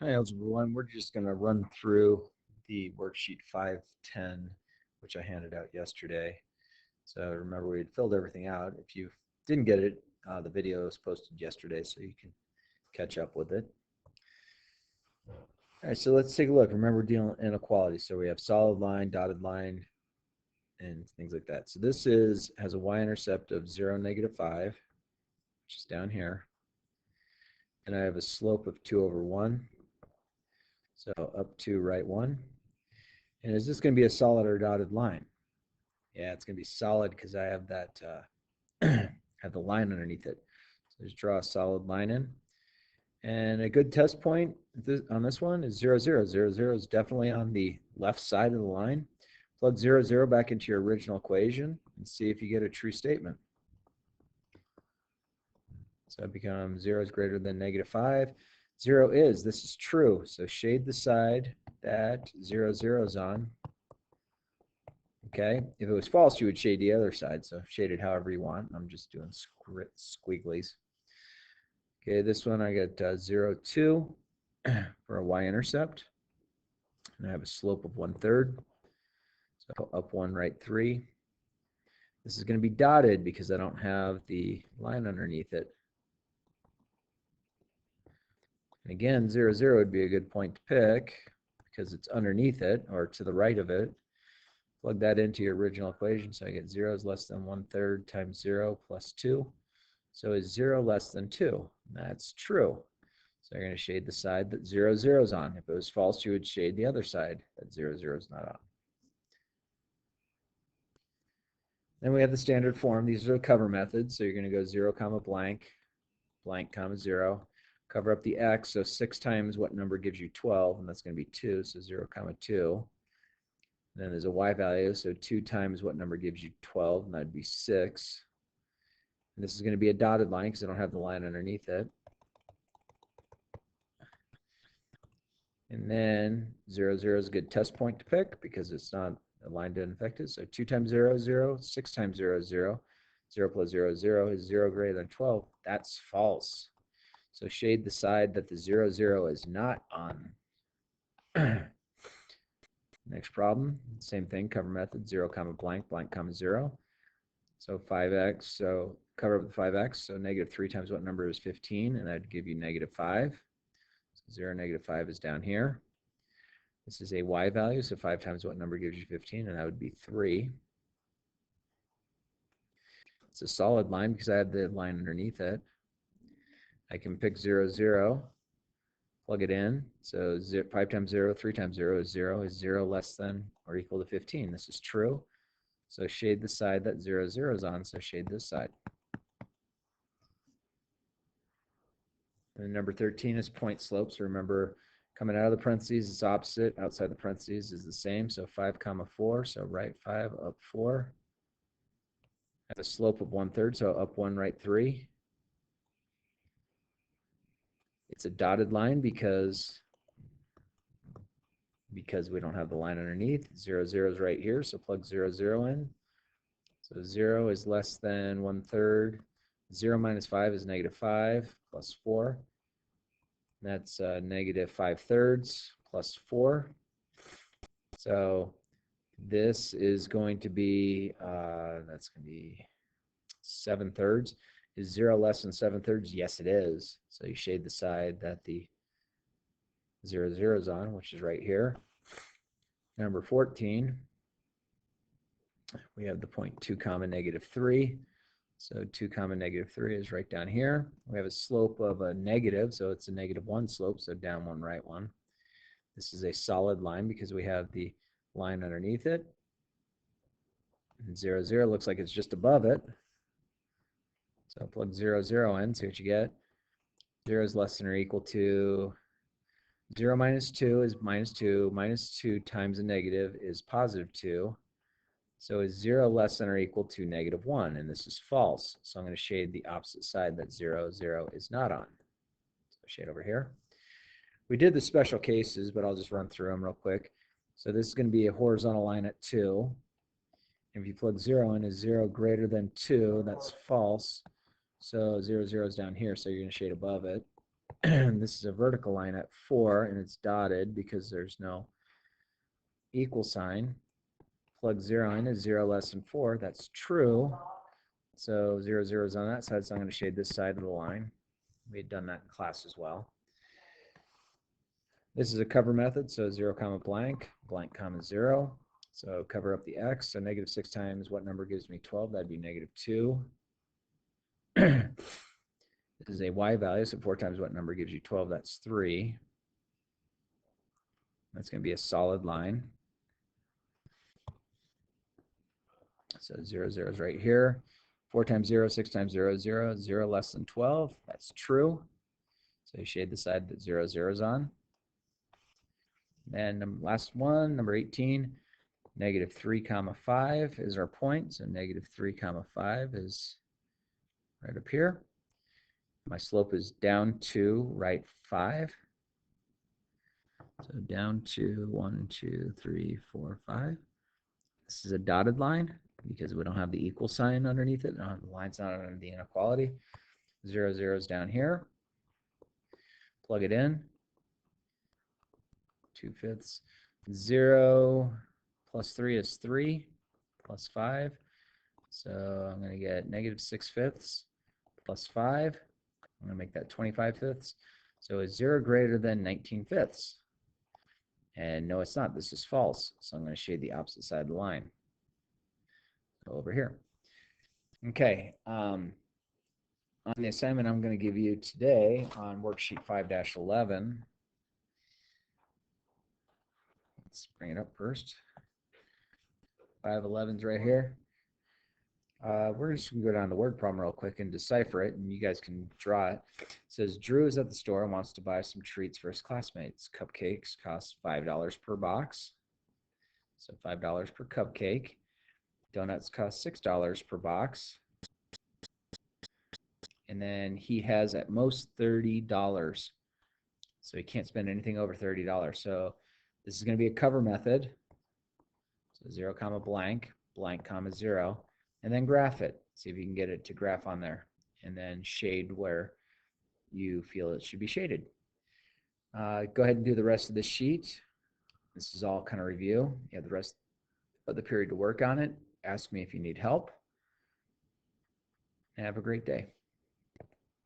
Hi, Algebra 1. We're just going to run through the worksheet 510, which I handed out yesterday. So remember, we had filled everything out. If you didn't get it, the video was posted yesterday, so you can catch up with it. All right, so let's take a look. Remember, we're dealing with inequalities. So we have solid line, dotted line, and things like that. So this has a y-intercept of 0, -5, which is down here. And I have a slope of 2 over 1. So up 2, right 1. And is this going to be a solid or dotted line? Yeah, it's going to be solid because I have that have the line underneath it. So just draw a solid line in. And a good test point on this one is 0, 0. 0, 0 is definitely on the left side of the line. Plug 0, 0 back into your original equation and see if you get a true statement. So it becomes 0 is greater than -5. 0 is. This is true. So shade the side that 0, 0 is on. Okay, if it was false, you would shade the other side. So shade it however you want. I'm just doing squigglies. Okay, this one I got 0, 2 for a y-intercept. And I have a slope of 1/3. So up 1, right 3. This is going to be dotted because I don't have the line underneath it. And again, 0, 0 would be a good point to pick because it's underneath it or to the right of it. Plug that into your original equation. So I get 0 is less than 1/3 times 0 plus 2. So is 0 less than 2? That's true. So you're going to shade the side that 0, 0 is on. If it was false, you would shade the other side that 0, 0 is not on. Then we have the standard form. These are the cover methods. So you're going to go 0, comma blank, blank, comma 0. Cover up the x. So 6 times what number gives you 12? And that's going to be 2. So 0, comma 2. Then there's a y value. So 2 times what number gives you 12? And that'd be 6. And this is going to be a dotted line because I don't have the line underneath it. And then 0, 0 is a good test point to pick because it's not a line didn't affect it. So 2 times 0 is 0. 6 times 0 is 0. 0 plus 0 is 0. Is 0 greater than 12? That's false. So shade the side that the 0, 0 is not on. Next problem, same thing, cover method, 0, comma blank, blank, comma 0. So 5x, so cover up the 5x. So -3 times what number is 15? And that'd give you -5. So 0, -5 is down here. This is a y value, so 5 times what number gives you 15? And that would be 3. It's a solid line because I have the line underneath it. I can pick 0, 0, plug it in. So 5 times 0, 3 times 0 is 0. Is 0 less than or equal to 15? This is true. So shade the side that 0, 0 is on, so shade this side. And number 13 is point slope. So remember, coming out of the parentheses is opposite. Outside the parentheses is the same. So 5, comma 4. So right 5, up 4. At a slope of 1/3, so up 1, right 3. It's a dotted line because we don't have the line underneath. 0, 0 is right here, so plug 0, 0 in. So 0 is less than 1/3. 0 minus 5 is -5 plus 4. That's -5/3 plus 4. So this is going to be, that's going to be 7/3. Is 0 less than 7/3? Yes, it is. So you shade the side that the 0, 0 is on, which is right here. Number 14, we have the point 2, comma -3. So 2, comma -3 is right down here. We have a slope of a negative, so it's a -1 slope, so down 1, right 1. This is a solid line because we have the line underneath it. And 0, 0 looks like it's just above it. So plug 0, 0 in, see what you get. 0 is less than or equal to 0 minus 2 is -2. -2 times a negative is +2. So is 0 less than or equal to -1? And this is false. So I'm going to shade the opposite side that 0, 0 is not on. So shade over here. We did the special cases, but I'll just run through them real quick. So this is going to be a horizontal line at 2. If you plug 0 in, is 0 greater than 2? That's false. So 0, 0 is down here, so you're going to shade above it. This is a vertical line at 4, and it's dotted because there's no equal sign. Plug 0 in, is 0 less than 4. That's true. So 0, 0 is on that side, so I'm going to shade this side of the line. We had done that in class as well. This is a cover method, so 0 comma blank, blank comma 0. So cover up the x, so negative 6 times what number gives me 12? That'd be negative 2. This is a y value, so 4 times what number gives you 12? That's 3. That's going to be a solid line. So 0, 0 is right here. 4 times 0, 6 times 0, 0. 0 less than 12. That's true. So you shade the side that 0, 0 is on. And last one, number 18, negative 3 comma 5 is our point. So negative 3 comma 5 is right up here. My slope is down 2, right 5. So down 2, 1, 2, 3, 4, 5. This is a dotted line because we don't have the equal sign underneath it. The line's not under the inequality. 0, 0 is down here. Plug it in. 2/5. 0 plus 3 is 3 plus 5. So I'm going to get negative 6/5 plus 5. I'm going to make that 25/5. So is 0 greater than 19/5? And no, it's not. This is false. So I'm going to shade the opposite side of the line. So over here. Okay. On the assignment I'm going to give you today on worksheet 5-11, let's bring it up first. 511's right here. We're just going to go down the word problem real quick and decipher it, and you guys can draw it. It says, Drew is at the store and wants to buy some treats for his classmates. Cupcakes cost $5 per box, so $5 per cupcake. Donuts cost $6 per box. And then he has at most $30, so he can't spend anything over $30. So this is going to be a cover method. So 0 comma blank, blank comma 0. And then graph it. See if you can get it to graph on there. And then shade where you feel it should be shaded. Go ahead and do the rest of the sheet. This is all kind of review. You have the rest of the period to work on it. Ask me if you need help. And have a great day.